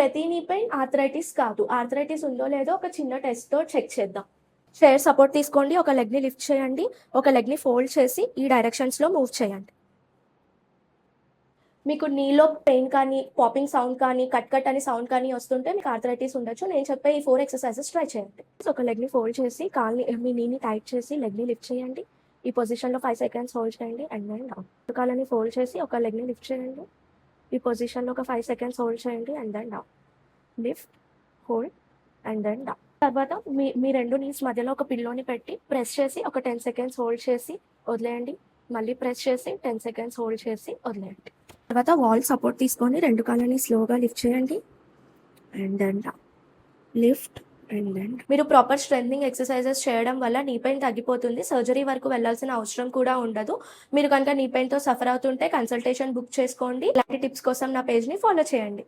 ప్రతి knee pain arthritis కాదు. Arthritis ఉందో లేదో ఒక చిన్న టెస్ట్‌తో చెక్ చేద్దాం. చైర్ సపోర్ట్ తీసుకోండి. ఒక లెగ్‌ని లిఫ్ట్ చేయండి. ఒక లెగ్‌ని ఫోల్డ్ చేసి ఈ డైరెక్షన్స్‌లో మూవ్ చేయండి. మీకు నీలో పెయిన్ కానీ, పాపింగ్ సౌండ్ కానీ, కట్ కట్ అని సౌండ్ కానీ వస్తుంటే మీకు ఆర్థరైటిస్ ఉండొచ్చు. నేను చెప్పే ఈ 4 ఎక్సర్‌సైజెస్ ట్రై చేయండి. ఒక లెగ్‌ని ఫోల్డ్ చేసి మీ నీని టైట్ చేసి లెగ్‌ని లిఫ్ట్ చేయండి. ఈ పొజిషన్‌లో 5 సెకండ్స్ హోల్డ్ చేయండి అండ్ దెన్ డౌన్. కాళ్ళని ఫోల్డ్ చేసి ఒక లెగ్‌ని లిఫ్ట్ చేయండి. ఈ పొజిషన్‌లో ఒక 5 సెకండ్స్ హోల్డ్ చేయండి and then down. Lift, hold and then down. తర్వాత మీ 2 నీస్ మధ్యలో ఒక పిల్లోని పెట్టి ప్రెస్ చేసి ఒక 10 సెకండ్స్ హోల్డ్ చేసి వదిలేయండి. మళ్ళీ ప్రెస్ చేసి 10 సెకండ్స్ హోల్డ్ చేసి వదిలేయండి. తర్వాత వాల్ సపోర్ట్ తీసుకొని 2 కాళ్ళని స్లోగా లిఫ్ట్ చేయండి and then down. Lift and then. మీరు ప్రాపర్ స్ట్రెంథనింగ్ ఎక్సర్సైజెస్ చేయడం వల్ల నీ పెయిన్ తగ్గిపోతుంది. సర్జరీ వరకు వెళ్ళాల్సిన అవసరం కూడా ఉండదు. మీరు కనుక నీ పెయిన్‌తో సఫర్ అవుతుంటే కన్సల్టేషన్ బుక్ చేసుకోండి. ఇలాంటి టిప్స్ కోసం నా పేజ్‌ని ఫాలో చేయండి.